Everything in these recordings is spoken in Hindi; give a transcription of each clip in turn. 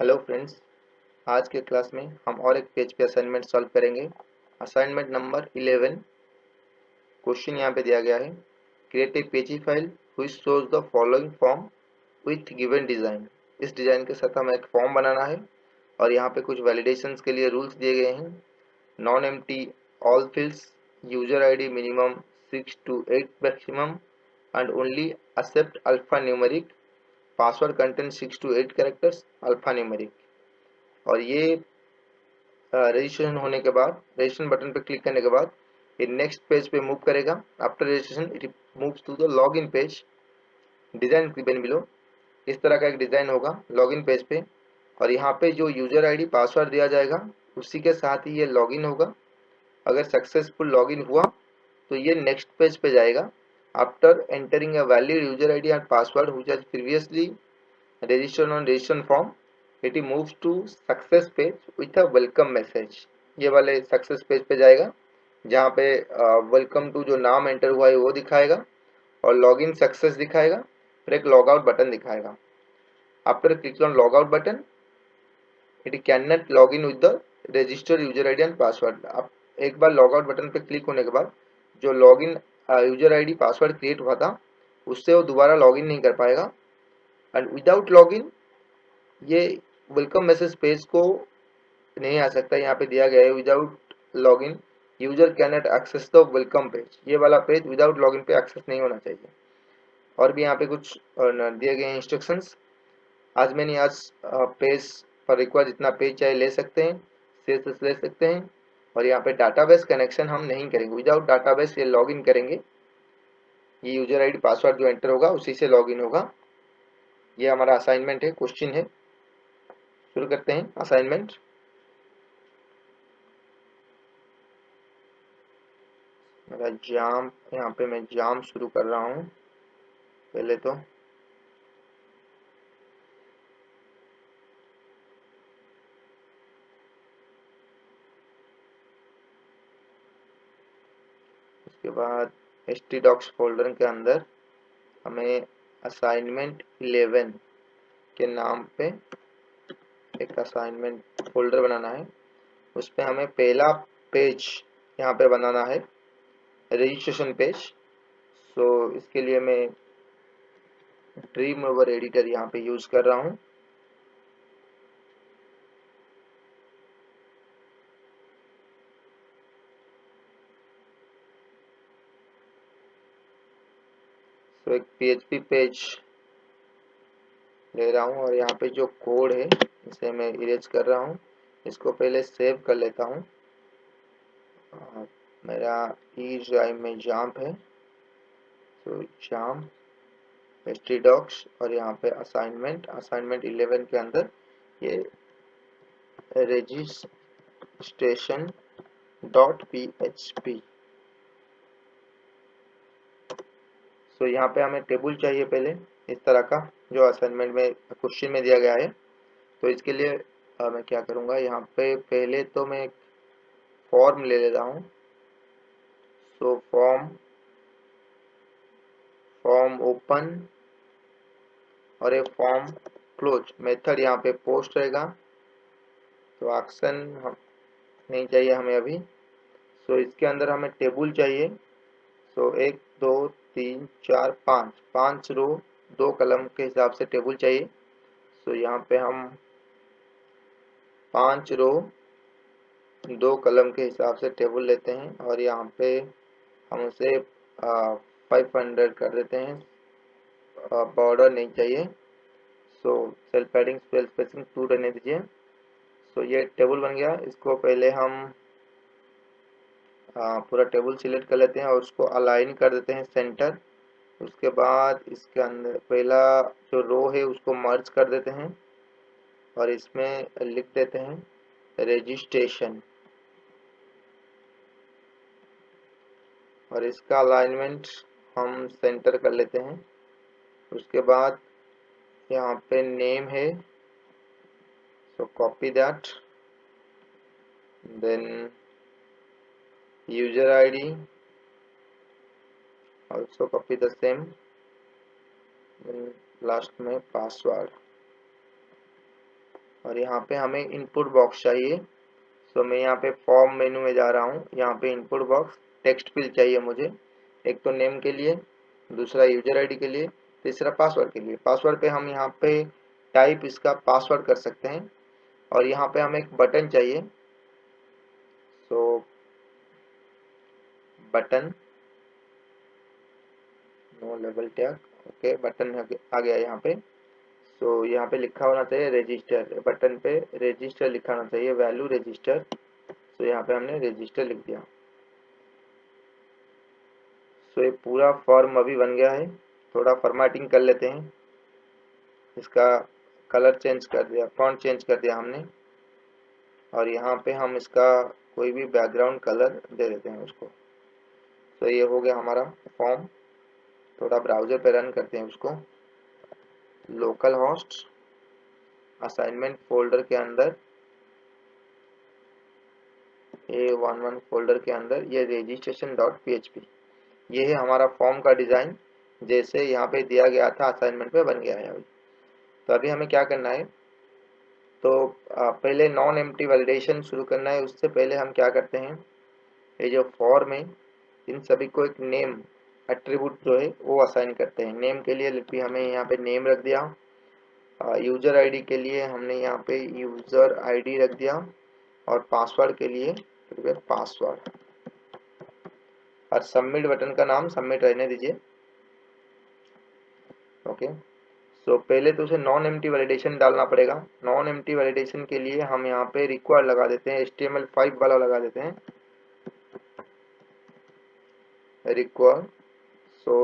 Hello friends. आज के क्लास में हम और एक पेज पे असाइनमेंट सॉल्व करेंगे। Assignment number 11। क्वेश्चन यहाँ पे दिया गया है, क्रिएट ए पेजी file which shows the following form with given design. इस डिजाइन के साथ हमें एक फॉर्म बनाना है और यहाँ पे कुछ वैलिडेशंस के लिए रूल्स दिए गए हैं। Non empty all fields, user ID minimum 6 to 8 maximum and only accept alpha numeric, password content 6 to 8 characters alpha numeric. और ये रजिस्ट्रेशन होने के बाद रजिस्ट्रेशन बटन पर क्लिक करने के बाद ये नेक्स्ट पेज पे मूव करेगा। After registration it moves to the login page. Design given below, इस तरह का एक डिजाइन होगा लॉगिन पेज पे और यहाँ पे जो यूजर आईडी पासवर्ड दिया जाएगा उसी के साथ ही ये लॉगिन होगा। अगर सक्सेसफुल लॉगिन हुआ तो ये नेक्स्ट पेज पे जाएगा। After entering a valid user ID and password which has previously registered on registration form, it moves to success page with a welcome message। ये वाले सक्सेस पेज पे जाएगा जहाँ पे वेलकम टू जो नाम एंटर हुआ है वो दिखाएगा और लॉगिन सक्सेस दिखाएगा, फिर एक लॉग आउट बटन दिखाएगा। After click on log out button it can not log in with the registered user ID and password. आप एक बार लॉग आउट बटन पे क्लिक होने के बाद जो login user ID password create हुआ था उससे वो दोबारा लॉगिन नहीं कर पाएगा। एंड विदाउट लॉगिन ये वेलकम मैसेज पेज को नहीं आ सकता। यहाँ पे दिया गया है without login user can not access the welcome page. ये वाला पेज विदाउट लॉगिन पे एक्सेस नहीं होना चाहिए। और भी यहाँ पे कुछ दिए गए इंस्ट्रक्शंस। आज पेज पर रिक्वायर जितना पेज चाहे ले सकते हैं, CSS ले सकते हैं। और यहाँ पे डाटाबेस कनेक्शन हम नहीं करेंगे, विदाउट डाटाबेस ये लॉगिन करेंगे। ये यूजर आईडी पासवर्ड जो एंटर होगा उसी से लॉगिन होगा। ये हमारा असाइनमेंट है, क्वेश्चन है। शुरू करते हैं असाइनमेंट। मेरा जाम, यहाँ पे मैं जाम शुरू कर रहा हूँ पहले तो। उसके बाद htdocs फोल्डर के अंदर हमें असाइनमेंट 11 के नाम पे एक असाइनमेंट फोल्डर बनाना है। उस पे हमें पहला पेज यहाँ पे बनाना है, रजिस्ट्रेशन पेज। सो इसके लिए मैं ड्रीमवीवर एडिटर यहाँ पे यूज कर रहा हूँ। सो एक PHP पेज ले रहा हूँ और यहाँ पे जो कोड है इसे मैं इरेज कर रहा हूँ। इसको पहले सेव कर लेता हूँ। मेरा ई ड्राइव में जाम्प है, तो जाम htdocs और यहाँ पे असाइनमेंट 11 के अंदर ये रजिस्ट्रेशन डॉट php। सो यहाँ पे हमें टेबल चाहिए पहले इस तरह का जो असाइनमेंट में क्वेश्चन में दिया गया है। तो इसके लिए मैं क्या करूँगा, यहाँ पे पहले तो मैं फॉर्म ले लेता हूँ। सो फॉर्म ओपन और एक फॉर्म क्लोज। मेथड यहाँ पे पोस्ट रहेगा, तो एक्शन हम नहीं चाहिए हमें अभी। सो इसके अंदर हमें टेबल चाहिए। सो 1 2 3 4 5 रो 2 कलम के हिसाब से टेबल चाहिए। सो यहाँ पे हम 5 रो 2 कलम के हिसाब से टेबल लेते हैं और यहाँ पे हम उसे 500 कर देते हैं। बॉर्डर नहीं चाहिए। सो सेल पैडिंग स्पेल स्पेसिंग 2 रहने दीजिए। सो ये टेबल बन गया। इसको पहले हम पूरा टेबल सिलेक्ट कर लेते हैं और उसको अलाइन कर देते हैं सेंटर। उसके बाद इसके अंदर पहला जो रो है उसको मर्ज कर देते हैं और इसमें लिख देते हैं रजिस्ट्रेशन और इसका अलाइनमेंट हम सेंटर कर लेते हैं। उसके बाद यहाँ पे नेम है, so copy that, then user ID also copy the same, then last में पासवर्ड और यहाँ पे हमें इनपुट बॉक्स चाहिए। तो मैं यहाँ पे फॉर्म मेनू में जा रहा हूँ, यहाँ पे इनपुट बॉक्स टेक्स्ट फील्ड चाहिए मुझे, एक तो नेम के लिए, दूसरा यूजर आईडी के लिए, तीसरा पासवर्ड के लिए। पासवर्ड पे हम यहाँ पे टाइप इसका पासवर्ड कर सकते हैं। और यहाँ पे हमें एक बटन चाहिए, so button no label tag, okay button आ गया यहाँ पे। सो यहाँ पे लिखा होना चाहिए रजिस्टर, बटन पे रजिस्टर लिखा होना चाहिए, वैल्यू रजिस्टर। सो यहाँ पे हमने रजिस्टर लिख दिया। सो ये पूरा फॉर्म अभी बन गया है। थोड़ा फॉर्मेटिंग कर लेते हैं, इसका कलर चेंज कर दिया, फॉन्ट चेंज कर दिया हमने। और यहाँ पे हम इसका कोई भी बैकग्राउंड कलर दे देते हैं उसको। तो ये हो गया हमारा फॉर्म। थोड़ा ब्राउजर पे रन करते हैं उसको। लोकल होस्ट असाइनमेंट फोल्डर के अंदर, A11 फोल्डर के अंदर ये registration.php, ये है हमारा फॉर्म का डिज़ाइन, जैसे यहाँ पे दिया गया था असाइनमेंट पे बन गया है अभी। तो अभी हमें क्या करना है, तो पहले नॉन एम्प्टी वैलिडेशन शुरू करना है। उससे पहले हम क्या करते हैं, ये जो फॉर्म है इन सभी को एक नेम एट्रीब्यूट जो है वो असाइन करते हैं। नेम के लिए भी हमें यहाँ पे नेम रख दिया, यूज़र आईडी के लिए हमने यहाँ पे यूज़र आईडी रख दिया, और पासवर्ड के लिए पासवर्ड, और सबमिट बटन का नाम सबमिट रहने दीजिए। ओके, सो पहले तो उसे नॉन एम्प्टी वैलिडेशन डालना पड़ेगा। नॉन एम्प्टी वैलिडेशन के लिए हम यहाँ पे रिक्वायर लगा देते हैं, HTML5 वाला लगा देते हैं, रिक्वायर। सो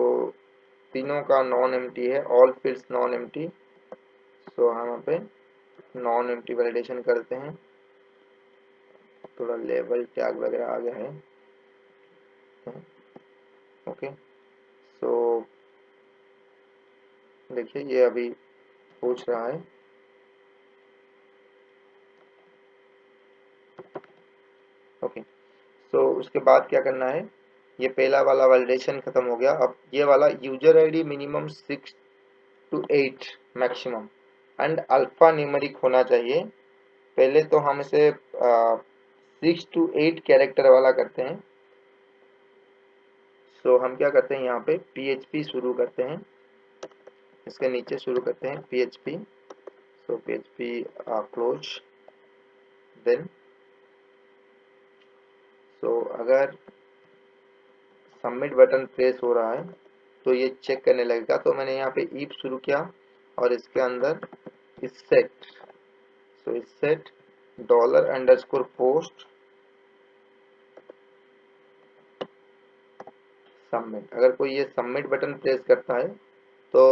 तीनों का नॉन एम्प्टी है, ऑल फील्ड्स नॉन एम्प्टी। सो हम यहाँ पे नॉन एम्प्टी वैलिडेशन करते हैं। थोड़ा लेबल टैग वगैरह आ गया है। ओके, सो देखिए ये अभी पूछ रहा है। ओके, सो उसके बाद क्या करना है, ये पहला वाला वैलिडेशन खत्म हो गया। अब ये वाला user ID minimum 6 to 8 maximum and alpha numeric होना चाहिए। पहले तो हम इसे 6 to 8 कैरेक्टर वाला करते हैं। सो हम क्या करते हैं, यहाँ पे PHP शुरू करते हैं, इसके नीचे शुरू करते हैं PHP। सो PHP क्लोज, देन सो अगर सबमिट बटन प्रेस हो रहा है तो ये चेक करने लगेगा। तो मैंने यहाँ पे इफ शुरू किया और इसके अंदर सेट, सो सेट $_ सबमिट। अगर कोई ये सबमिट बटन प्रेस करता है तो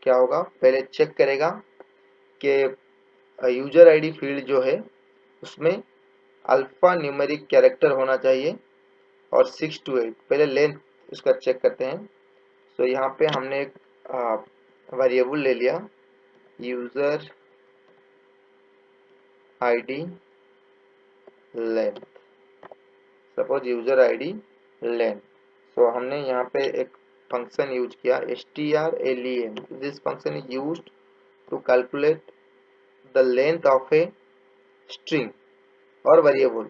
क्या होगा, पहले चेक करेगा कि यूजर आईडी फील्ड जो है उसमें अल्फा न्यूमेरिक कैरेक्टर होना चाहिए और 6 to 8, पहले लेंथ उसका चेक करते हैं। तो यहाँ पे हमने एक वेरिएबल ले लिया, user ID length, suppose user ID length. So हमने यहाँ पे एक फंक्शन यूज किया strlen, this function is used to calculate the length of a string और वेरिएबल।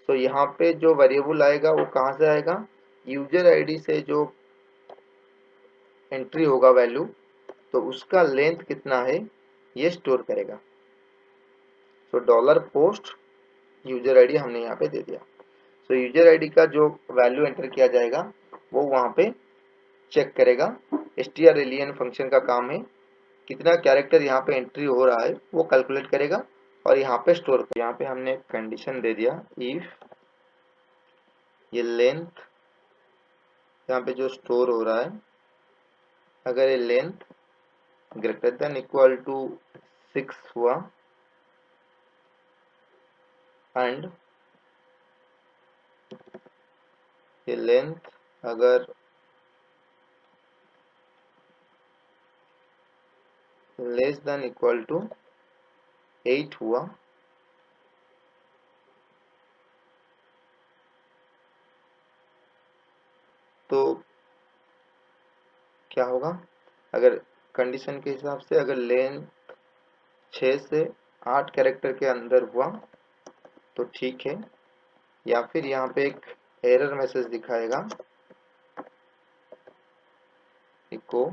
सो यहाँ पे जो वेरिएबल आएगा वो कहाँ से आएगा, यूजर आईडी से जो एंट्री होगा वैल्यू, तो उसका लेंथ कितना है ये स्टोर करेगा। सो $post यूजर आईडी हमने यहाँ पे दे दिया। सो यूजर आईडी का जो वैल्यू एंटर किया जाएगा वो वहाँ पे चेक करेगा। strlen फंक्शन का काम है कितना कैरेक्टर यहाँ पे एंट्री हो रहा है वो कैलकुलेट करेगा और यहाँ पे स्टोर कर। यहाँ पे हमने कंडीशन दे दिया, इफ ये लेंथ यहाँ पे जो स्टोर हो रहा है, अगर ये length greater then equal to 6 हुआ एंड ये लेंथ अगर लेस देन इक्वल टू 8 हुआ तो क्या होगा, अगर कंडीशन के हिसाब से अगर लेंथ 6 से 8 कैरेक्टर के अंदर हुआ तो ठीक है, या फिर यहाँ पे एक एरर मैसेज दिखाएगा, echo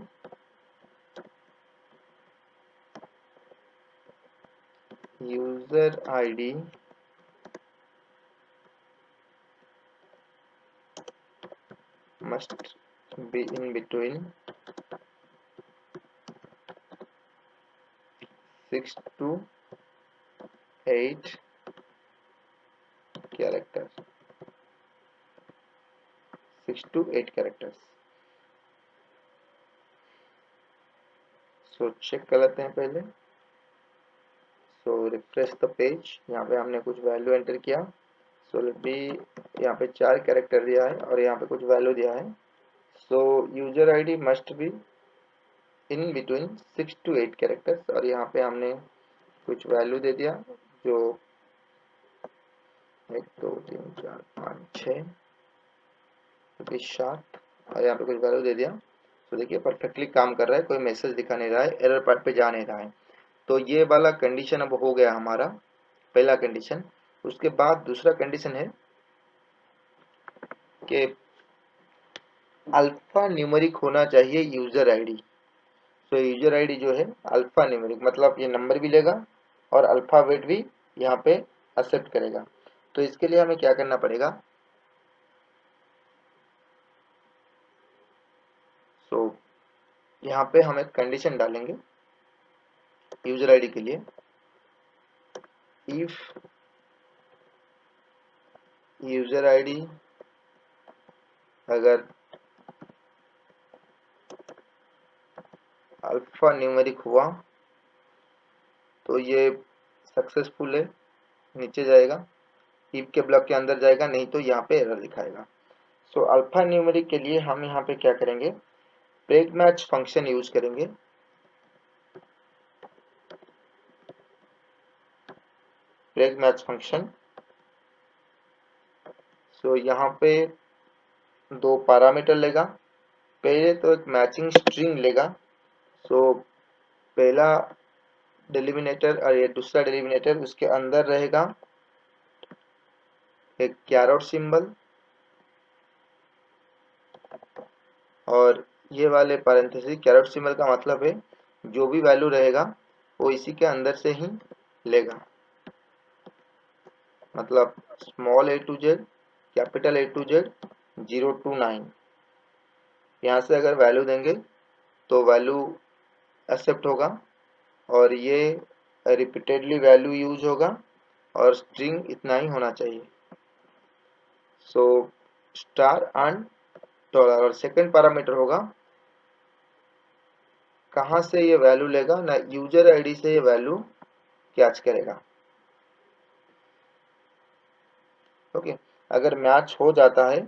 user ID must be in between 6 to 8 characters, 6 to 8 characters। So check कर लेते हैं पहले। सो रिफ्रेश द पेज, यहाँ पे हमने कुछ वैल्यू एंटर किया। सो लेट बी, यहाँ पे 4 कैरेक्टर दिया है और यहाँ पे कुछ वैल्यू दिया है। सो user ID must be in between 6 to 8 characters, और यहाँ पे हमने कुछ वैल्यू दे दिया जो 1 2 3 4 5 6 7, और यहाँ पे कुछ वैल्यू दे दिया। तो देखिए परफेक्टली काम कर रहा है, कोई मैसेज दिखा नहीं रहा है, एरर पार्ट पे जा नहीं रहा है। तो ये वाला कंडीशन अब हो गया हमारा पहला कंडीशन। उसके बाद दूसरा कंडीशन है कि अल्फा न्यूमेरिक होना चाहिए यूजर आईडी। तो यूजर आईडी जो है अल्फा न्यूमेरिक, मतलब ये नंबर भी लेगा और अल्फाबेट भी यहाँ पे एक्सेप्ट करेगा। तो इसके लिए हमें क्या करना पड़ेगा, तो यहाँ पे हम एक कंडीशन डालेंगे यूजर आईडी के लिए, इफ यूजर आईडी अगर अल्फा न्यूमेरिक हुआ तो ये सक्सेसफुल है, नीचे जाएगा, इफ के ब्लॉक के अंदर जाएगा, नहीं तो यहाँ पे एरर दिखाएगा। सो अल्फा न्यूमेरिक के लिए हम यहाँ पे क्या करेंगे, ब्रेक मैच फंक्शन यूज करेंगे। ब्रेक मैच फंक्शन, सो यहाँ पे 2 पैरामीटर लेगा। पहले तो एक मैचिंग स्ट्रिंग लेगा। सो पहला डिलिमिनेटर और ये दूसरा डिलिमिनेटर, उसके अंदर रहेगा एक कैरेट सिंबल, और ये वाले पैरेंथेसिस कैरेट सिंबल का मतलब है जो भी वैल्यू रहेगा वो इसी के अंदर से ही लेगा, मतलब small a to z, capital A to z, 0 to 9। यहाँ से अगर वैल्यू देंगे तो वैल्यू एक्सेप्ट होगा, और ये रिपीटेडली वैल्यू यूज होगा, और स्ट्रिंग इतना ही होना चाहिए। सो स्टार एंड डॉलर, और सेकंड पैरामीटर होगा कहाँ से ये वैल्यू लेगा ना, यूजर आईडी से ये वैल्यू कैच करेगा। ओके, अगर मैच हो जाता है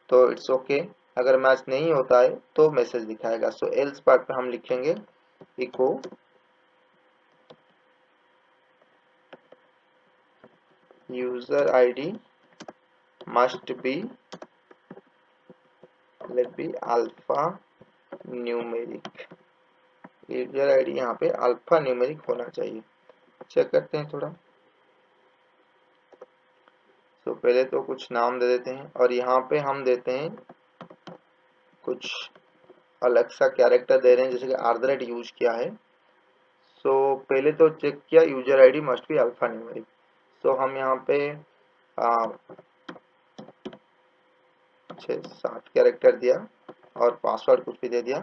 तो इट्स ओके, अगर मैच नहीं होता है तो मैसेज दिखाएगा। सो एल्स पार्ट पे हम लिखेंगे echo user ID must be, let be alphanumeric. User ID यहाँ पे अल्फा न्यूमेरिक होना चाहिए। चेक करते हैं थोड़ा। तो पहले तो कुछ नाम दे देते हैं, और यहाँ पे हम देते हैं कुछ अलग सा कैरेक्टर दे रहे हैं, जैसे कि आर्दरेट यूज किया है। सो पहले तो चेक किया user ID must be alphanumeric. So हम यहाँ पे 6-7 कैरेक्टर दिया और पासवर्ड कुछ भी दे दिया।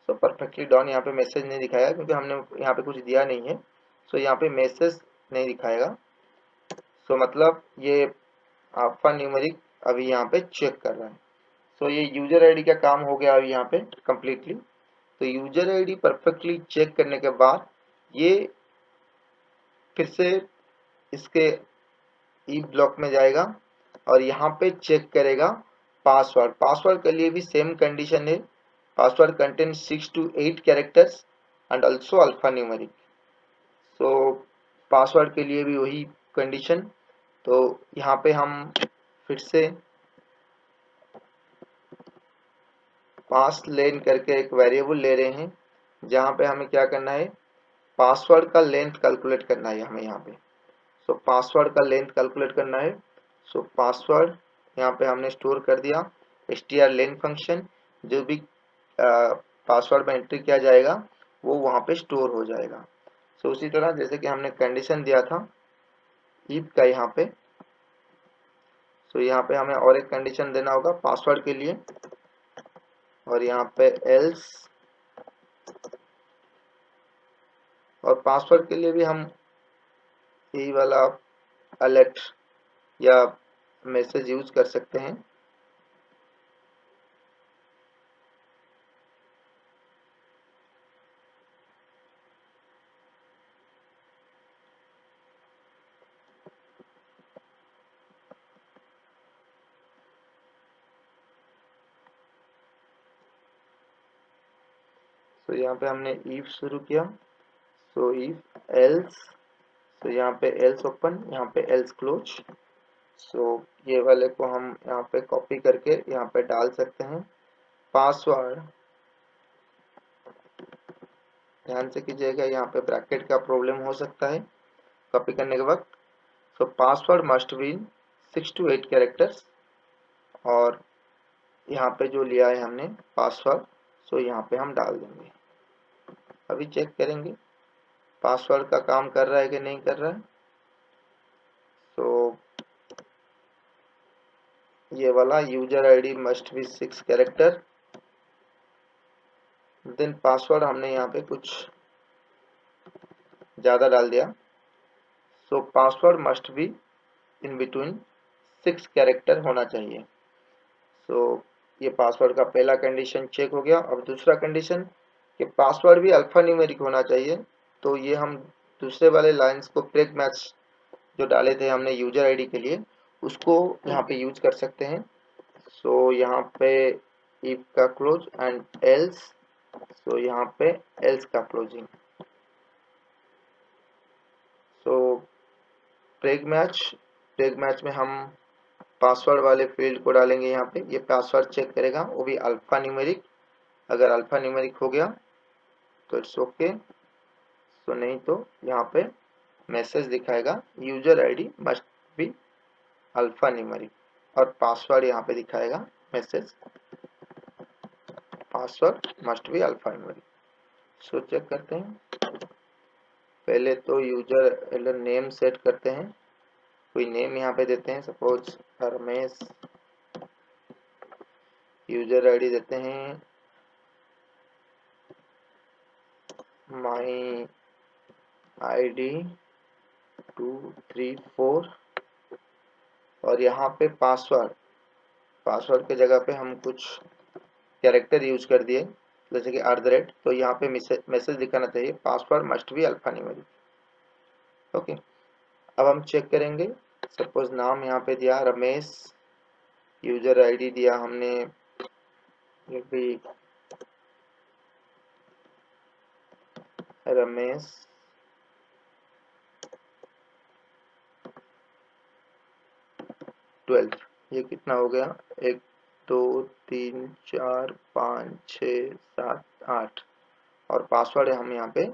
सो परफेक्टली डॉन, यहाँ पे मैसेज नहीं दिखाया क्योंकि हमने यहाँ पे कुछ दिया नहीं है। सो यहाँ पे मैसेज नहीं दिखाएगा। सो मतलब ये अल्फा न्यूमेरिक अभी यहाँ पे चेक कर रहा है। सो ये यूजर आईडी का काम हो गया अभी यहाँ पे कंप्लीटली। तो यूजर आईडी परफेक्टली चेक करने के बाद ये फिर से इसके ई ब्लॉक में जाएगा और यहाँ पे चेक करेगा पासवर्ड। पासवर्ड के लिए भी सेम कंडीशन है, password contain 6 to 8 characters and also alpha numeric. So password के लिए भी वही कंडीशन। तो यहाँ पे हम फिर से पास लेन करके एक वेरिएबल ले रहे हैं, जहाँ पे हमें क्या करना है, पासवर्ड का लेंथ कैलकुलेट करना है हमें यहाँ पे। सो पासवर्ड का लेंथ कैलकुलेट करना है। सो पासवर्ड यहाँ पे हमने स्टोर कर दिया strlen फंक्शन, जो भी पासवर्ड में एंट्री किया जाएगा वो वहाँ पे स्टोर हो जाएगा। सो उसी तरह जैसे कि हमने कंडीशन दिया था इफ का यहाँ पे, सो यहाँ पे हमें और एक कंडीशन देना होगा पासवर्ड के लिए, और यहाँ पे एल्स, और पासवर्ड के लिए भी हम यही वाला अलर्ट या मैसेज यूज कर सकते हैं। तो यहाँ पे हमने इफ शुरू किया, सो इफ एल्स, तो यहाँ पे एल्स ओपन, यहाँ पे एल्स क्लोज। सो ये वाले को हम यहाँ पे कॉपी करके यहाँ पे डाल सकते हैं। पासवर्ड ध्यान से कीजिएगा, यहाँ पे ब्रैकेट का प्रॉब्लम हो सकता है कॉपी करने के वक्त। सो password must be 6 to 8 characters, और यहाँ पे जो लिया है हमने पासवर्ड, सो यहाँ पे हम डाल देंगे। अभी चेक करेंगे पासवर्ड का काम कर रहा है कि नहीं कर रहा है। तो ये वाला user ID must be 6 character, then password हमने यहाँ पे कुछ ज़्यादा डाल दिया। So password must be in between 6 character होना चाहिए। सो ये पासवर्ड का पहला कंडीशन चेक हो गया। अब दूसरा कंडीशन कि पासवर्ड भी अल्फा न्यूमेरिक होना चाहिए। तो ये हम दूसरे वाले लाइंस को ब्रेक मैच जो डाले थे हमने यूजर आईडी के लिए, उसको यहाँ पे यूज कर सकते हैं। सो यहाँ पे इफ का क्लोज एंड एल्स, सो यहाँ पे एल्स का क्लोजिंग। सो ब्रेक मैच में हम पासवर्ड वाले फील्ड को डालेंगे यहाँ पे। ये पासवर्ड चेक करेगा, वो भी अल्फा न्यूमेरिक। अगर अल्फा न्यूमेरिक हो गया तो इट्स ओके, तो नहीं तो यहाँ पे मैसेज दिखाएगा user ID must be alpha numeric, और पासवर्ड यहाँ पे दिखाएगा message password must be alphanumeric. So check करते हैं। पहले तो यूजर नेम सेट करते हैं, कोई नेम यहाँ पे देते हैं, सपोज रमेश। यूजर आईडी देते हैं माई आईडी 234, और यहाँ पे पासवर्ड के जगह पे हम कुछ कैरेक्टर यूज कर दिए जैसे कि @ तो यहाँ पे मैसेज दिखाना चाहिए password must be alpha numeric. Okay, अब हम चेक करेंगे। सपोज नाम यहाँ पे दिया रमेश, यूजर आईडी दिया हमने ये भी रमेश, ट्वेल्थ। ये कितना हो गया, 1 2 3 4 5 6 7 8, और पासवर्ड हम यहाँ पे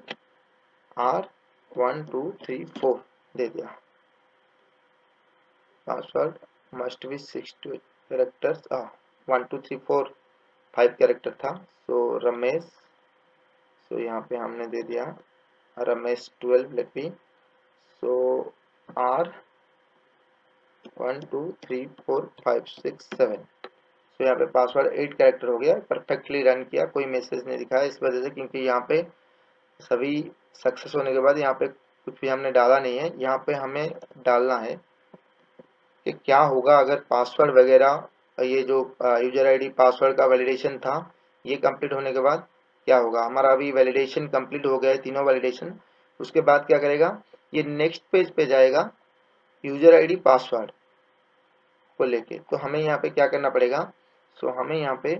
R1234 दे दिया। Password must be 6 to 8 characters, 1 2 3 4 5 character था। सो रमेश, सो यहाँ पे हमने दे दिया रमेश 12 लेट मी। सो R1 2 3 4 5 6 7, तो यहाँ पे पासवर्ड 8 कैरेक्टर हो गया। परफेक्टली रन किया, कोई मैसेज नहीं दिखाया इस वजह से क्योंकि यहाँ पे सभी सक्सेस होने के बाद यहाँ पे कुछ भी हमने डाला नहीं है। यहाँ पे हमें डालना है कि क्या होगा अगर पासवर्ड वगैरह, ये जो यूजर आईडी पासवर्ड का वैलिडेशन था, ये कंप्लीट होने के बाद क्या होगा। हमारा अभी वैलिडेशन कंप्लीट हो गया है, तीनों वैलिडेशन। उसके बाद क्या करेगा, ये नेक्स्ट पेज पे जाएगा यूजर आईडी पासवर्ड को लेके। तो हमें यहाँ पे क्या करना पड़ेगा, सो हमें यहाँ पे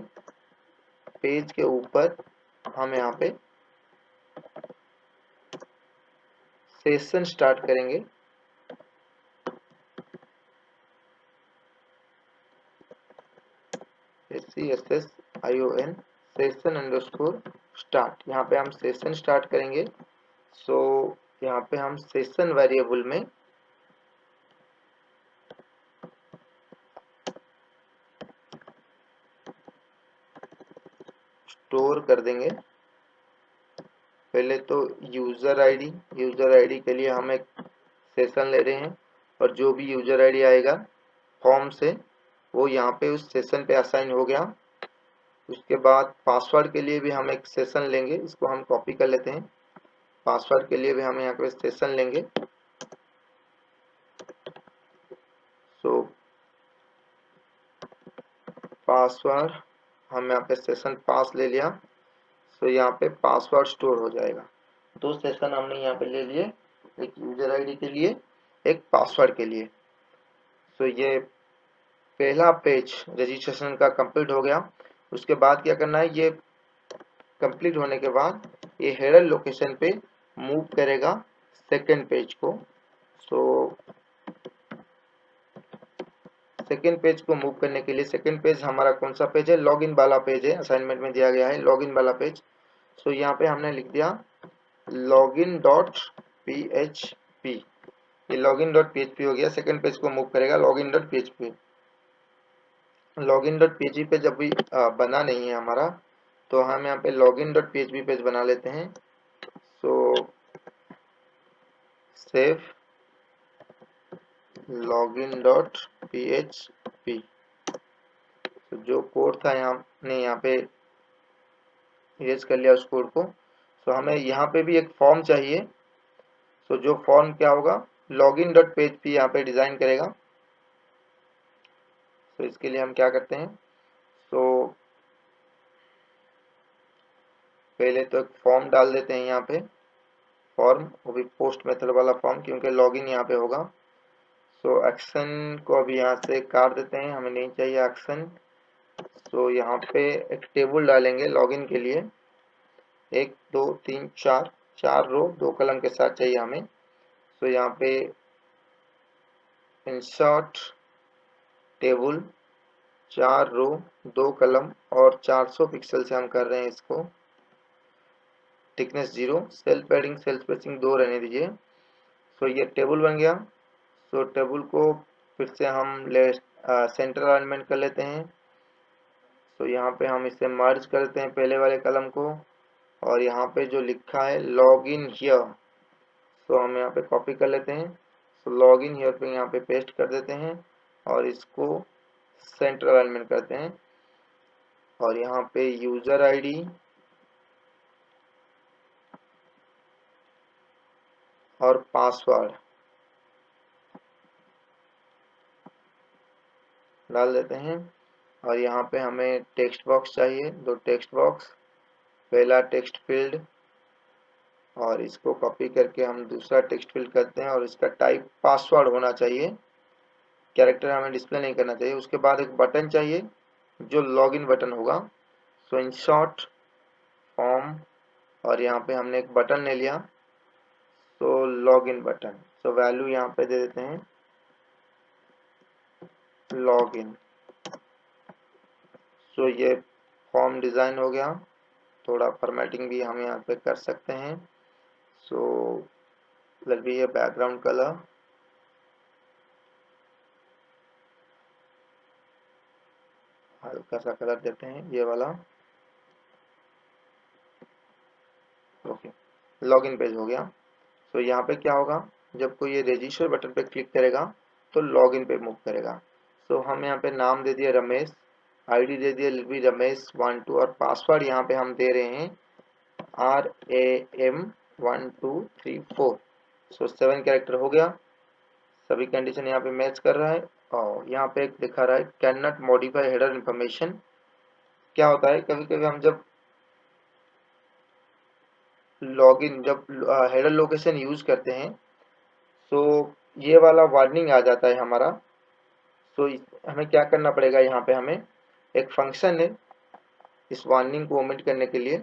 पेज के ऊपर हम यहाँ पे सेशन स्टार्ट करेंगे। SESSION सेशन अंडरस्कोर स्टार्ट, यहाँ पे हम सेशन स्टार्ट करेंगे। सो यहाँ पे हम सेशन वेरिएबल में स्टोर कर देंगे पहले तो यूजर आईडी के लिए हम एक सेशन ले रहे हैं और जो भी यूजर आईडी आएगा फॉर्म से वो यहाँ पे उस सेशन पे असाइन हो गया। उसके बाद पासवर्ड के लिए भी हम एक सेशन लेंगे, इसको हम कॉपी कर लेते हैं। पासवर्ड के लिए भी हम यहाँ पे सेशन लेंगे। सो पासवर्ड हम यहाँ पे सेशन पास ले लिया। सो यहाँ पे पासवर्ड स्टोर हो जाएगा। दो सेशन हमने यहाँ पे ले लिए, एक यूजर आईडी के लिए, एक पासवर्ड के लिए। सो ये पहला पेज रजिस्ट्रेशन का कंप्लीट हो गया। उसके बाद क्या करना है, ये कंप्लीट होने के बाद ये हेडर लोकेशन पे मूव करेगा सेकंड पेज को। सो सेकंड पेज को मूव करने के लिए, सेकंड पेज हमारा कौन सा पेज है, लॉगिन वाला पेज है, असाइनमेंट में दिया गया है लॉगिन वाला पेज। सो यहाँ पे हमने लिख दिया लॉगिन डॉट php। ये लॉगिन डॉट php हो गया। सेकंड पेज को मूव करेगा login dot php। Login dot php पे जब भी बना नहीं है हमारा, तो हम यहाँ पे लॉगिन डॉट php पेज बना लेते हैं। सो सेव लॉगिन डॉट php। तो जो कोड था यहाँ पे इरेज कर लिया उस कोड को। सो हमें यहाँ पे भी एक फॉर्म चाहिए। सो जो फॉर्म क्या होगा, लॉगिन डॉट php यहाँ पे डिजाइन करेगा। तो इसके लिए हम क्या करते हैं, तो पहले तो एक फॉर्म डाल देते हैं यहाँ पे, फॉर्म वो भी पोस्ट मेथड वाला फॉर्म, क्योंकि लॉगिन यहाँ पे होगा। सो एक्शन को अभी यहाँ से काट देते हैं, हमें नहीं चाहिए एक्शन। सो यहाँ पे एक टेबल डालेंगे लॉगिन के लिए, 1 2 3 4 4 रो 2 कलम के साथ चाहिए हमें। सो यहाँ पे इंसर्ट टेबल 4 रो 2 कलम और 400 पिक्सल से हम कर रहे हैं इसको। Thickness 0, self padding self spacing 2 रहने दीजिए। सो ये टेबल बन गया। सो टेबल को फिर से हम सेंटर अलाइनमेंट कर लेते हैं। सो यहाँ पे हम इसे मर्ज करते हैं पहले वाले कलम को, और यहाँ पे जो लिखा है लॉग इन हियर, सो हम यहाँ पे कॉपी कर लेते हैं। सो लॉग इन हियर पे यहाँ पे पेस्ट कर देते हैं और इसको सेंटर अलाइनमेंट करते हैं। और यहाँ पे यूजर आईडी और पासवर्ड डाल देते हैं। और यहाँ पे हमें टेक्स्ट बॉक्स चाहिए, 2 टेक्स्ट बॉक्स, पहला टेक्स्ट फील्ड और इसको कॉपी करके हम दूसरा टेक्स्ट फील्ड करते हैं और इसका टाइप पासवर्ड होना चाहिए, कैरेक्टर हमें डिस्प्ले नहीं करना चाहिए। उसके बाद एक बटन चाहिए जो लॉगिन बटन होगा। सो इंसर्ट फॉर्म और यहाँ पे हमने एक बटन ले लिया, सो लॉगिन बटन। सो वैल्यू यहाँ पे दे देते हैं लॉगिन। सो ये फॉर्म डिज़ाइन हो गया। थोड़ा फॉर्मेटिंग भी हम यहाँ पे कर सकते हैं। सो लेट बी ये बैकग्राउंड कलर, हल्का सा कलर देते हैं ये वाला। ओके, लॉगिन पेज हो गया। सो यहाँ पे क्या होगा, जब कोई ये रजिस्टर बटन पे क्लिक करेगा तो लॉगिन पे मूव करेगा। सो हम यहाँ पे नाम दे दिया रमेश, आईडी दे दिया भी रमेश 12 और पासवर्ड यहाँ पे हम दे रहे हैं RAM1234। सो 7 कैरेक्टर हो गया। सभी कंडीशन यहाँ पे मैच कर रहा है। और यहाँ पे एक दिखा रहा है can not modify header information. क्या होता है, कभी कभी हम जब लॉगिन जब हेडर लोकेशन यूज करते हैं तो ये वाला वार्निंग आ जाता है हमारा। तो हमें क्या करना पड़ेगा, यहाँ पे हमें एक फंक्शन है इस वार्निंग को ओमिट करने के लिए।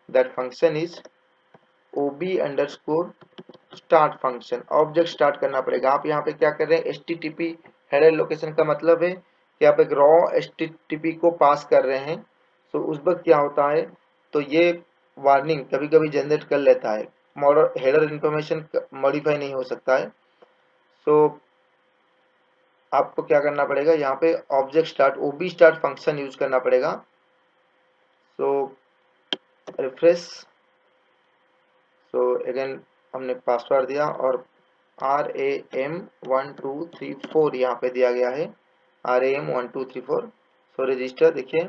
That function is ob_ start function. Object start करना पड़ेगा। आप यहाँ पे क्या कर रहे हैं, http हेडर लोकेशन का मतलब है कि आप एक रॉ http को पास कर रहे हैं। तो उस वक्त क्या होता है, तो ये वार्निंग कभी कभी जनरेट कर लेता है मॉडल हेडर इंफॉर्मेशन मॉडिफाई नहीं हो सकता है। सो आपको क्या करना पड़ेगा, यहाँ पे ऑब्जेक्ट स्टार्ट ओबी स्टार्ट फंक्शन यूज करना पड़ेगा। सो रिफ्रेश। सो अगेन हमने पासवर्ड दिया और RAM1234 यहाँ पे दिया गया है, RAM1234। सो रजिस्टर, देखिए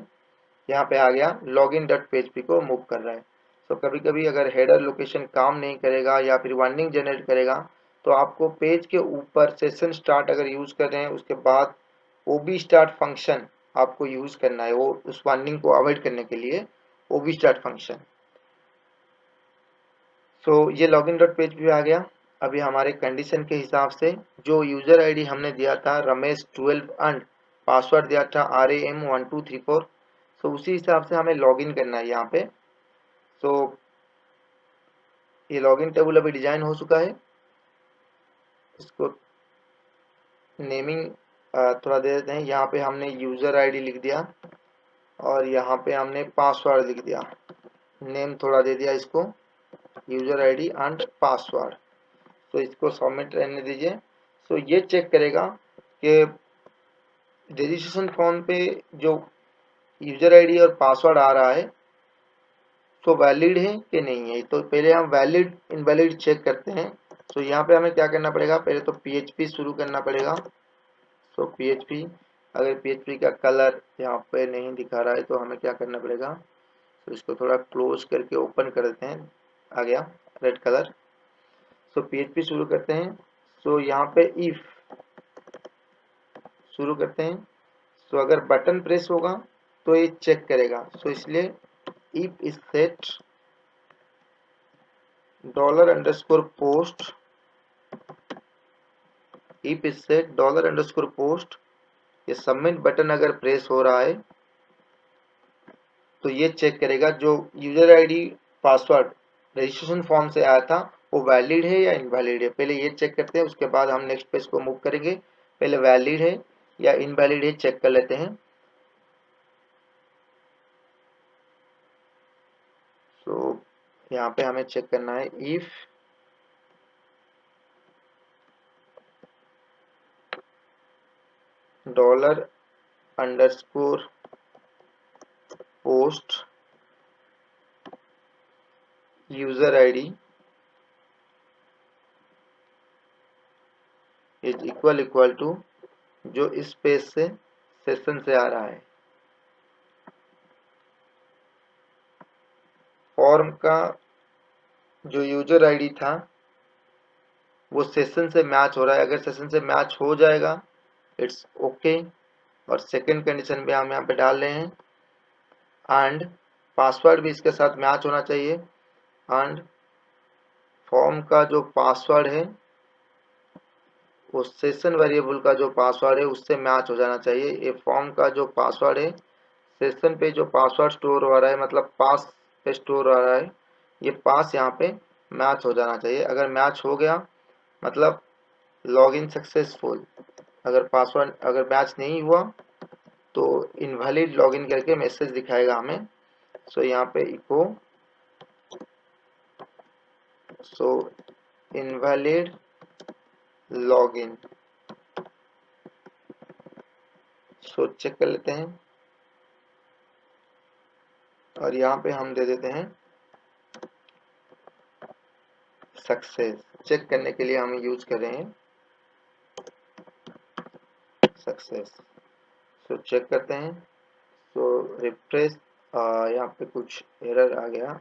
यहाँ पे आ गया, लॉगिन डॉट पीएचपी को मूव कर रहा है। सो कभी कभी अगर हेडर लोकेशन काम नहीं करेगा या फिर वार्निंग जनरेट करेगा, तो आपको पेज के ऊपर सेशन स्टार्ट अगर यूज कर रहे हैं उसके बाद ओबी स्टार्ट फंक्शन आपको यूज करना है, वो उस वार्निंग को अवॉइड करने के लिए ओबी स्टार्ट फंक्शन। सो ये लॉगिन डॉट पेज भी आ गया। अभी हमारे कंडीशन के हिसाब से जो यूजर आईडी हमने दिया था रमेश 12 एंड पासवर्ड दिया था RAM1234, सो उसी हिसाब से हमें लॉगिन करना है यहाँ पे। सो ये लॉगिन टेबल अभी डिजाइन हो चुका है, इसको नेमिंग थोड़ा दे देते हैं। यहाँ पे हमने यूजर आईडी लिख दिया और यहाँ पे हमने पासवर्ड लिख दिया, नेम थोड़ा दे दिया इसको, यूजर आईडी एंड पासवर्ड। तो इसको सबमिट रहने दीजिए। सो ये चेक करेगा कि रजिस्ट्रेशन फॉर्म पे जो यूजर आईडी और पासवर्ड आ रहा है तो वैलिड है कि नहीं है। तो पहले हम वैलिड इनवैलिड चेक करते हैं। तो यहाँ पे हमें क्या करना पड़ेगा, पहले तो पीएचपी शुरू करना पड़ेगा। सो पीएचपी, अगर पीएचपी का कलर यहाँ पे नहीं दिखा रहा है तो हमें क्या करना पड़ेगा, तो इसको थोड़ा क्लोज करके ओपन कर देते हैं, आ गया रेड कलर। सो पीएचपी शुरू करते हैं। सो यहाँ पे इफ शुरू करते हैं। सो अगर बटन प्रेस होगा तो ये चेक करेगा। सो इसलिए if is set $_post, if is set $_post, ये सबमिट बटन अगर प्रेस हो रहा है तो ये चेक करेगा जो user ID password registration form से आया था वो वैलिड है या इनवैलिड है। पहले ये चेक करते हैं, उसके बाद हम नेक्स्ट पेज को मूव करेंगे। पहले वैलिड है या इनवैलिड है चेक कर लेते हैं। सो यहाँ पे हमें चेक करना है if $_post user ID is equal to जो इस पेज से सेशन से आ रहा है, फॉर्म का जो यूजर आईडी था वो सेशन से मैच हो रहा है। अगर सेशन से मैच हो जाएगा इट्स ओके। और सेकंड कंडीशन भी हम यहाँ पे डाल रहे हैं, एंड पासवर्ड भी इसके साथ मैच होना चाहिए। एंड फॉर्म का जो पासवर्ड है वो सेशन वेरिएबल का जो पासवर्ड है उससे मैच हो जाना चाहिए। ये फॉर्म का जो पासवर्ड है सेशन पे जो पासवर्ड स्टोर हो रहा है, मतलब पास पे स्टोर हो रहा है, ये पास यहाँ पे मैच हो जाना चाहिए। अगर मैच हो गया मतलब लॉगिन सक्सेसफुल। अगर पासवर्ड अगर मैच नहीं हुआ तो इनवैलिड लॉगिन करके मैसेज दिखाएगा हमें। सो यहाँ पे इको सो इनवैलिड लॉगिन। सो चेक कर लेते हैं और यहाँ पे हम दे देते हैं सक्सेस। चेक करने के लिए हम यूज कर रहे हैं सक्सेस। सो चेक करते हैं। सो रिफ्रेश, यहाँ पे कुछ एरर आ गया।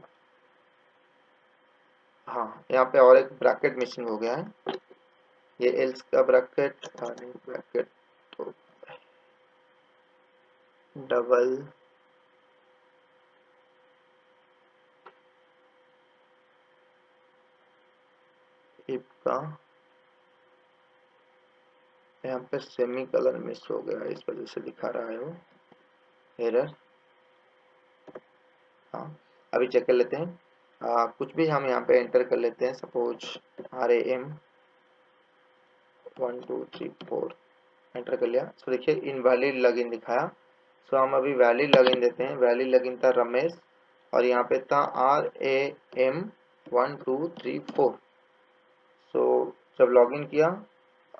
हाँ, यहाँ पे और एक ब्रैकेट मिसिंग हो गया है, ये एल्स का ब्रैकेट नहीं, ब्रैकेट तो डबल इफ का यहाँ पे सेमी कलर मिस हो गया, इस वजह से दिखा रहा है वो एरर। हाँ, अभी चेक कर लेते हैं। कुछ भी हम यहाँ पे एंटर कर लेते हैं, सपोज RAM1234 एंटर कर लिया। सो देखिए इनवैलिड लॉगिन दिखाया। सो हम अभी वैलिड लॉगिन देते हैं। वैलिड लॉगिन था रमेश और यहाँ पे था RAM 1 2 3 4। सो जब लॉगिन किया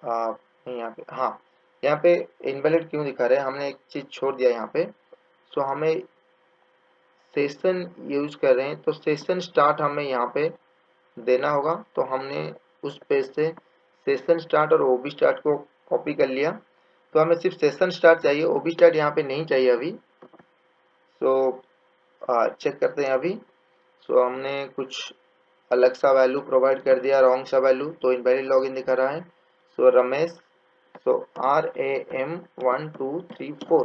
नहीं यहाँ पे, हाँ यहाँ पे इनवैलिड क्यों दिखा रहा है, हमने एक चीज छोड़ दिया यहाँ पे। सो हमें सेशन यूज कर रहे हैं तो सेशन स्टार्ट हमें यहाँ पे देना होगा। तो हमने उस पेज से सेशन स्टार्ट और ओबी स्टार्ट को कॉपी कर लिया। तो हमें सिर्फ सेशन स्टार्ट चाहिए, ओबी स्टार्ट यहाँ पे नहीं चाहिए अभी। सो चेक करते हैं अभी। सो हमने कुछ अलग सा वैल्यू प्रोवाइड कर दिया, रॉन्ग सा वैल्यू, तो इनवैलिड लॉगिन दिखा रहा है। सो रमेश, सो RAM 1 2 3 4।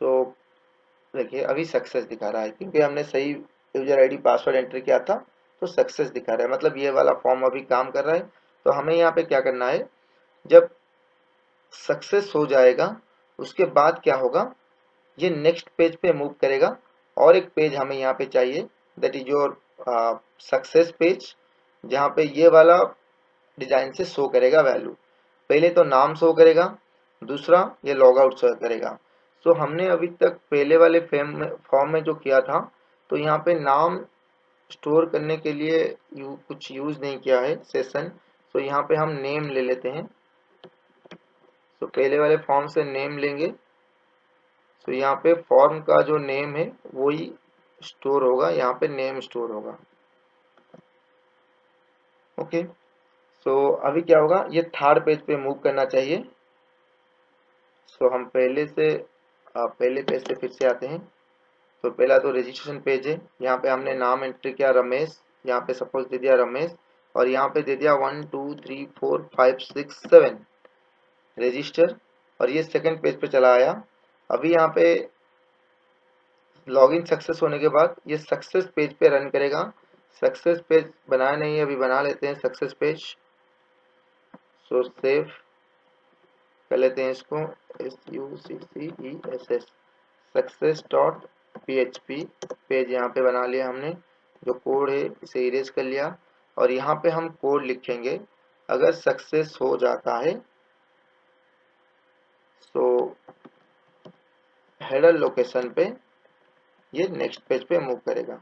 सो देखिए अभी सक्सेस दिखा रहा है क्योंकि हमने सही यूजर आईडी पासवर्ड एंटर किया था, तो सक्सेस दिखा रहा है, मतलब ये वाला फॉर्म अभी काम कर रहा है। तो हमें यहाँ पे क्या करना है, जब सक्सेस हो जाएगा उसके बाद क्या होगा, ये नेक्स्ट पेज पे मूव करेगा। और एक पेज हमें यहाँ पे चाहिए, that is your success page, जहाँ पे ये वाला डिजाइन से शो करेगा वैल्यू। पहले तो नाम शो करेगा, दूसरा ये लॉग आउट शो करेगा। सो हमने अभी तक पहले वाले फॉर्म में जो किया था, तो यहाँ पे नाम स्टोर करने के लिए कुछ यूज नहीं किया है सेशन। तो यहाँ पे हम नेम ले लेते हैं। तो पहले वाले फॉर्म से नेम लेंगे। तो यहाँ पे फॉर्म का जो नेम है वही स्टोर होगा, यहाँ पे नेम स्टोर होगा। ओके, सो अभी क्या होगा, ये थर्ड पेज पे मूव करना चाहिए। सो हम पहले पेज से फिर से आते हैं। तो पहला तो रजिस्ट्रेशन पेज है, यहाँ पे हमने नाम एंटर किया रमेश, यहाँ पे सपोज दे दिया रमेश, और यहाँ पे दे दिया 1 2 3 4 5 6 7 रजिस्टर, और ये सेकंड पेज पे चला आया। अभी यहाँ पे लॉगिन सक्सेस होने के बाद ये सक्सेस पेज पे रन करेगा। सक्सेस पेज बनाया नहीं है, अभी बना लेते हैं सक्सेस पेज। सो सेव कर लेते हैं इसको, SUCCESS success dot PHP page यहाँ पे बना लिया हमने। जो कोड है इसे इरेज कर लिया, और यहाँ पे हम कोड लिखेंगे। अगर सक्सेस हो जाता है तो हेडर लोकेशन पे ये नेक्स्ट पेज पे मूव करेगा।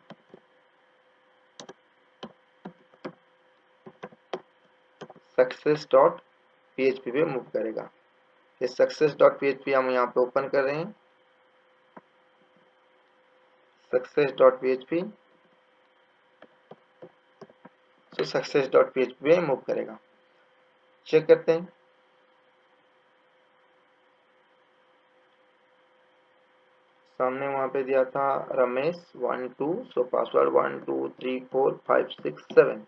सक्सेस डॉट PHP पे मूव करेगा। ये सक्सेस डॉट PHP हम यहाँ पे ओपन कर रहे हैं, सक्सेस डॉट PHP। तो सक्सेस डॉट PHP पे मूव करेगा। चेक करते हैं। सामने वहां पे दिया था रमेश 1 2, सो पासवर्ड 1 2 3 4 5 6 7।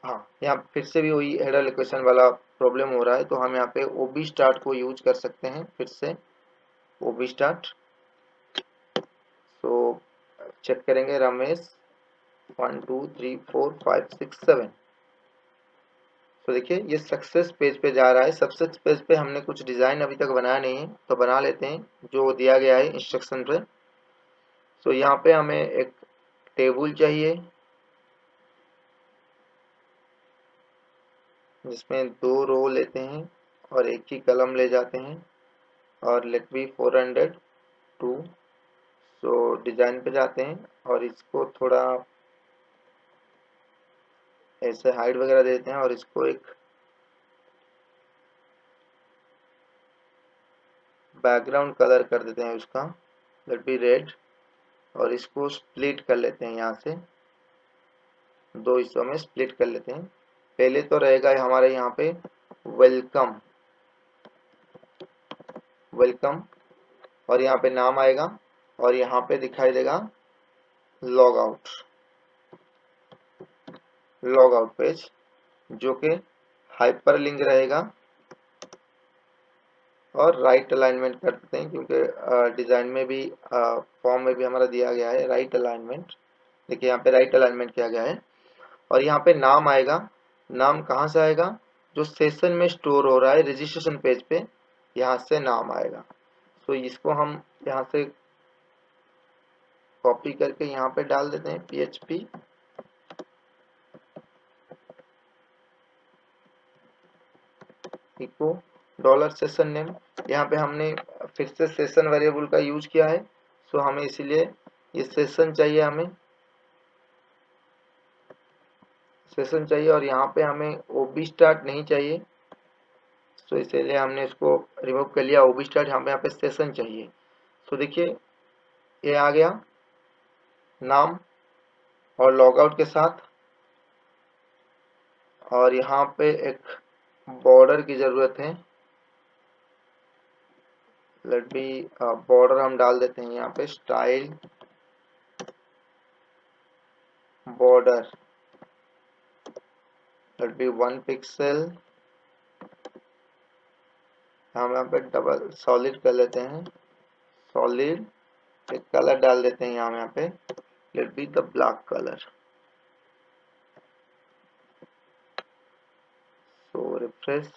हाँ, यहाँ फिर से भी वही हेडर लोकेशन वाला प्रॉब्लम हो रहा है, तो हम यहाँ पे ओबी स्टार्ट को यूज कर सकते हैं। फिर से ओबी स्टार्ट, सो चेक करेंगे रमेश 1 2 3 4 5 6 7। तो देखिए ये सक्सेस पेज पे जा रहा है। सक्सेस पेज पे हमने कुछ डिजाइन अभी तक बनाया नहीं है, तो बना लेते हैं जो दिया गया है इंस्ट्रक्शन पे। तो यहाँ पे हमें एक टेबल चाहिए जिसमें 2 रो लेते हैं और एक ही कलम ले जाते हैं, और लेट बी 402। सो डिजाइन पे जाते हैं और इसको थोड़ा ऐसे हाइट वगैरह देते हैं, और इसको एक बैकग्राउंड कलर कर देते हैं उसका, लेट बी रेड। और इसको स्प्लिट कर लेते हैं, यहाँ से 2 हिस्सों में स्प्लिट कर लेते हैं। पहले तो रहेगा हमारे यहाँ पे वेलकम, वेलकम, और यहाँ पे नाम आएगा, और यहाँ पे दिखाई देगा log out, log out page, जो कि हाइपर लिंक रहेगा। और राइट अलाइनमेंट कर देते हैं क्योंकि डिजाइन में भी फॉर्म में भी हमारा दिया गया है राइट अलाइनमेंट। देखिए यहाँ पे राइट अलाइनमेंट किया गया है। और यहाँ पे नाम आएगा। नाम कहाँ से आएगा, जो सेशन में स्टोर हो रहा है रजिस्ट्रेशन पेज पे, यहाँ से नाम आएगा। तो इसको हम यहाँ से कॉपी करके यहाँ पे डाल देते हैं PHP echo dollar session name. यहाँ पे हमने फिर से सेशन वेरिएबल का यूज किया है, सो हमें इसीलिए ये सेशन चाहिए हमें। सेशन चाहिए और यहाँ पे हमें ओबी स्टार्ट नहीं चाहिए, तो इसलिए हमने इसको रिमूव कर लिया। ओबी स्टार्ट यहाँ पे सेशन चाहिए। तो देखिए ये आ गया नाम और लॉगआउट के साथ, और यहाँ पे एक बॉर्डर की जरूरत है। लेट बी बॉर्डर हम डाल देते हैं यहाँ पे style border, let be 1 pixel. हम यहाँ पे डबल सॉलिड कर लेते हैं, सॉलिड एक कलर डाल देते हैं यहाँ पे, let be the black colour. So refresh,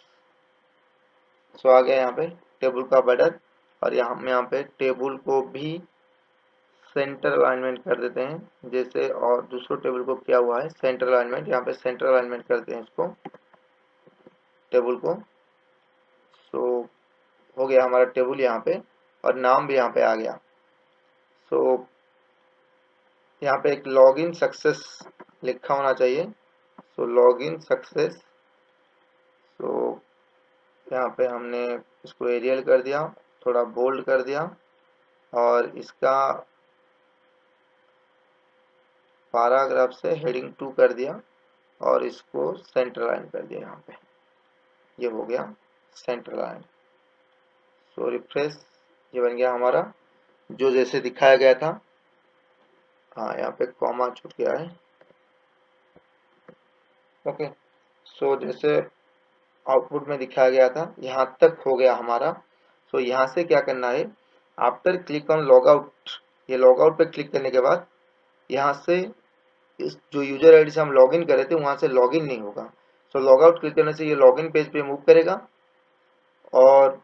so आ गया यहाँ पे टेबल का बॉर्डर। और यहाँ पे टेबल को भी सेंटर अलाइनमेंट कर देते हैं जैसे, और दूसरे टेबल को क्या हुआ है सेंटर अलाइनमेंट, यहाँ पे सेंटर अलाइनमेंट करते हैं इसको टेबल को। सो हो गया हमारा टेबल यहाँ पे, और नाम भी यहाँ पे आ गया। सो यहाँ पे एक लॉगिन सक्सेस लिखा होना चाहिए। सो लॉगिन सक्सेस, सो यहाँ पे हमने इसको एरियल कर दिया, थोड़ा बोल्ड कर दिया, और इसका पैराग्राफ से हेडिंग 2 कर दिया, और इसको सेंटर लाइन कर दिया यहाँ पे, ये हो गया सेंटर लाइन। सो रिफ्रेश, ये बन गया हमारा जो जैसे दिखाया गया था। हाँ यहाँ पे कॉमा छूट गया है। ओके, सो जैसे आउटपुट में दिखाया गया था यहाँ तक हो गया हमारा। सो यहाँ से क्या करना है, after click on log out, ये लॉग आउट पे क्लिक करने के बाद यहाँ से इस जो यूजर आईडी से हम लॉगिन कर रहे थे वहां से लॉगिन नहीं होगा। सो लॉग आउट क्लिक करने से ये लॉगिन पेज पे मूव करेगा, और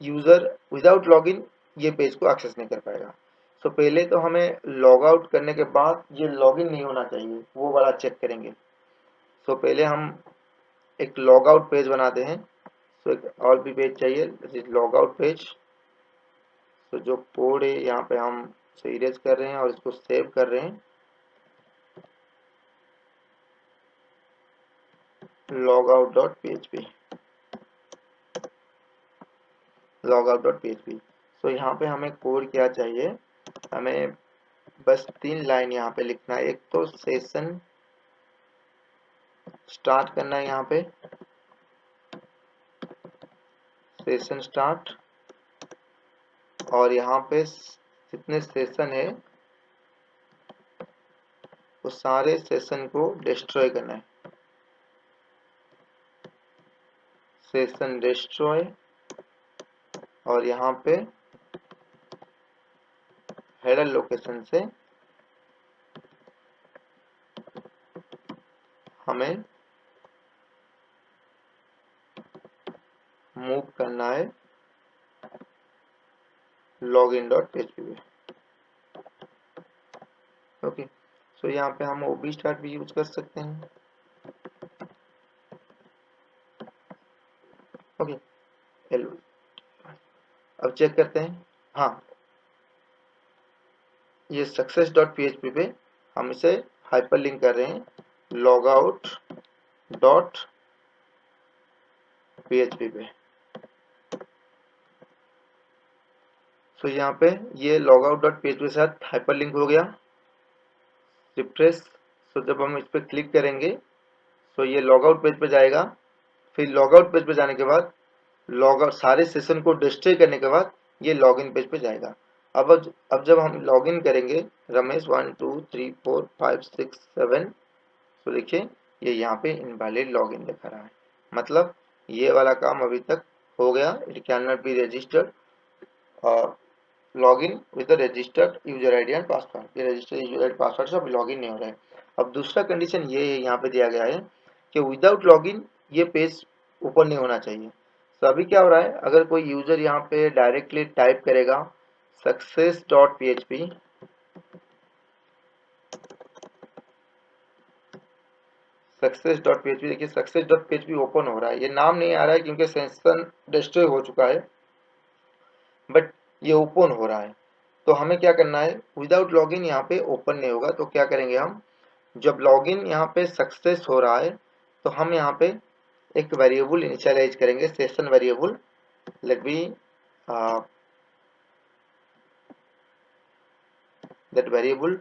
यूजर विदाउट लॉगिन ये पेज को एक्सेस नहीं कर पाएगा। सो पहले तो हमें लॉग आउट करने के बाद ये लॉगिन नहीं होना चाहिए, वो वाला चेक करेंगे। सो पहले हम एक लॉग आउट पेज बनाते हैं। सो एक और भी पेज चाहिए, लॉग आउट पेज। तो जो कोड है यहाँ पे हम इसे इरेज कर रहे हैं और इसको सेव कर रहे हैं, logout.php, logout.php। सो यहाँ पे हमें कोड क्या चाहिए, हमें बस 3 लाइन यहाँ पे लिखना है। एक तो सेशन स्टार्ट करना है, यहाँ पे सेशन स्टार्ट, और यहाँ पे जितने सेशन है वो सारे सेशन को डिस्ट्रॉय करना है, सेशन डिस्ट्रॉय। और यहाँ पे हेडर लोकेशन से हमें मूव करना है login.php पे। ओके, सो यहाँ पे हम ओबी स्टार्ट भी यूज कर सकते हैं। ओके, अब चेक करते हैं। हाँ, ये success.php पे हम इसे हाइपरलिंक कर रहे हैं logout.php पे। तो यहाँ पे ये logout.php के साथ हाइपरलिंक हो गया। रिफ्रेश, तो जब हम इस पर क्लिक करेंगे तो ये लॉगआउट पेज पे जाएगा। फिर लॉगआउट पेज पे जाने के बाद लॉगआउट सारे सेशन को डिस्ट्रॉय करने के बाद ये लॉगिन पेज पे जाएगा। अब जब हम लॉगिन करेंगे रमेश 1 2 3 4 5 6 7, तो देखिए ये यहाँ पे इनवैलिड लॉगिन दिखा रहा है, मतलब ये वाला काम अभी तक हो गया। It can not be registered login with the registered user ID and password, ये रजिस्टर्ड यूजर आईडी पासवर्ड से अभी लॉगिन नहीं हो रहा है। अब दूसरा कंडीशन ये है, यहाँ पे दिया गया है कि विदाउट लॉगिन ये पेज ओपन नहीं होना चाहिए। तो अभी क्या हो रहा है, अगर कोई यूजर यहाँ पे डायरेक्टली टाइप करेगा success.php, success.php, देखिए success.php ओपन हो रहा है, ये नाम नहीं आ रहा है क्योंकि सेशन डिस्ट्रॉय हो चुका है, बट ये ओपन हो रहा है। तो हमें क्या करना है, विदाउट लॉगिन यहाँ पे ओपन नहीं होगा। तो क्या करेंगे हम, जब लॉगिन यहाँ पे सक्सेस हो रहा है तो हम यहाँ पे एक वेरिएबल इनिशियलाइज करेंगे, session variable. Let be that variable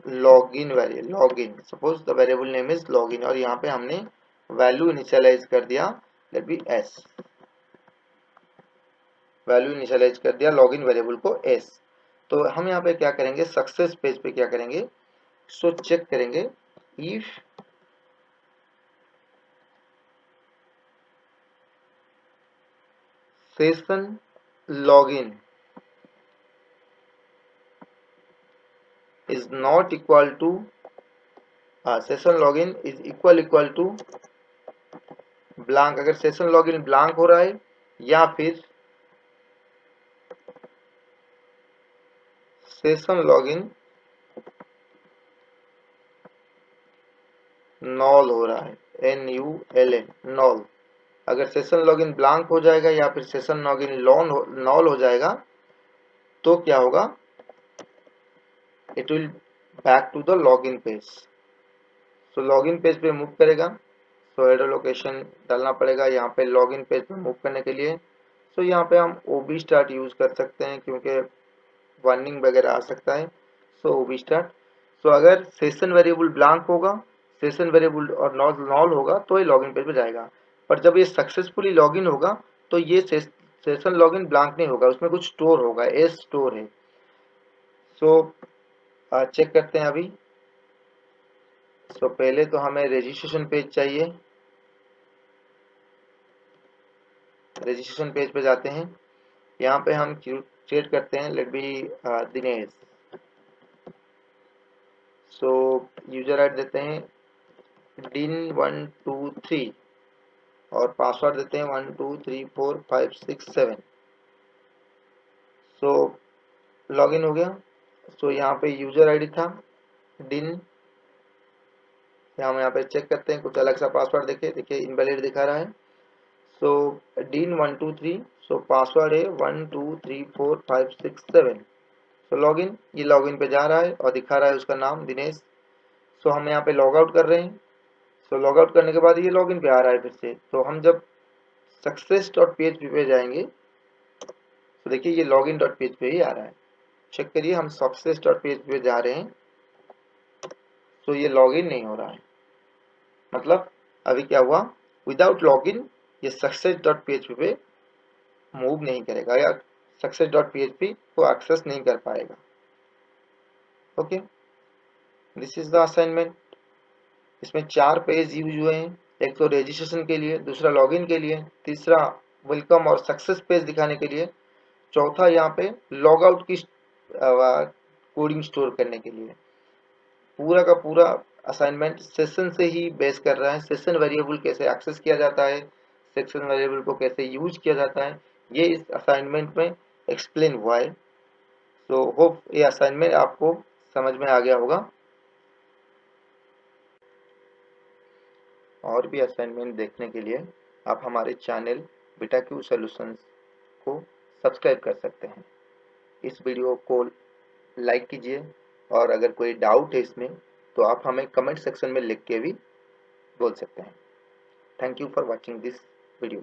login variable, login, suppose the variable name is login, और यहाँ पे हमने वैल्यू इनिशियलाइज कर दिया, let be S, value initialize कर दिया लॉगिन वेरिएबल को एस। तो हम यहाँ पे क्या करेंगे, सक्सेस पेज पे क्या करेंगे, सो चेक करेंगे if session login is not equal to, session login is equal to blank. अगर सेशन लॉगिन ब्लैंक हो रहा है या फिर सेशन लॉगिन नॉल हो रहा है, NULN, नॉल। अगर सेशन लॉगिन ब्लैंक हो जाएगा या फिर सेशन लॉगिन नॉल हो जाएगा तो क्या होगा, it will back to the login page. So login page पे मूव करेगा, सो हेडर लोकेशन डालना पड़ेगा यहाँ पे लॉगिन पेज पे मूव करने के लिए। सो यहाँ पे हम OB स्टार्ट यूज कर सकते हैं क्योंकि वार्निंग वगैरह आ सकता है। सो OB स्टार्ट। सो अगर सेशन वेरिएबल ब्लैंक होगा, सेशन वेरिएबल और नॉल होगा तो ये लॉगिन पेज पे जाएगा। पर जब ये सक्सेसफुली लॉगिन होगा तो ये सेशन लॉगिन ब्लैंक नहीं होगा, उसमें कुछ स्टोर होगा, एस स्टोर है। सो चेक करते हैं अभी। सो पहले तो हमें रजिस्ट्रेशन पेज चाहिए, रजिस्ट्रेशन पेज पे जाते हैं। यहाँ पे हम क्रिएट करते हैं, let be Dinesh. So user ID देते हैं din123 और पासवर्ड देते हैं 1 2 3 4 5 6 7। सो लॉगिन हो गया। सो यहाँ पे यूजर आईडी था din, हम यहाँ पे चेक करते हैं, कुछ अलग सा पासवर्ड देखिए इनवैलिड दिखा रहा है। सो din123, सो पासवर्ड है 1 2 3 4 5 6 7। सो लॉगिन, ये लॉगिन पे जा रहा है और दिखा रहा है उसका नाम दिनेश। सो हम यहाँ पे लॉग आउट कर रहे हैं। सो लॉग आउट करने के बाद ये लॉगिन पे आ रहा है फिर से। तो हम जब success.php पे जाएंगे तो देखिए ये login.php पे ही आ रहा है। चेक करिए, हम success.php पे जा रहे हैं तो ये लॉगिन नहीं हो रहा है, मतलब अभी क्या हुआ, विदाउट लॉगिन ये success.php पे मूव नहीं करेगा या success.php को एक्सेस नहीं कर पाएगा। Okay, this is the assignment. इसमें 4 पेज यूज हुए हैं, एक तो रजिस्ट्रेशन के लिए, दूसरा लॉगिन के लिए, तीसरा वेलकम और सक्सेस पेज दिखाने के लिए, चौथा यहाँ पे लॉग आउट की कोडिंग स्टोर करने के लिए। पूरा का पूरा असाइनमेंट सेशन से ही बेस कर रहा है, सेशन वेरिएबल कैसे एक्सेस किया जाता है, सेक्शन वेरिएबल को कैसे यूज किया जाता है, ये इस असाइनमेंट में एक्सप्लेन हुआ है। सो होप ये असाइनमेंट आपको समझ में आ गया होगा। और भी असाइनमेंट देखने के लिए आप हमारे चैनल बीटाक्यू सॉल्यूशंस को सब्सक्राइब कर सकते हैं। इस वीडियो को लाइक कीजिए और अगर कोई डाउट है इसमें तो आप हमें कमेंट सेक्शन में लिख के भी बोल सकते हैं। Thank you for watching this video.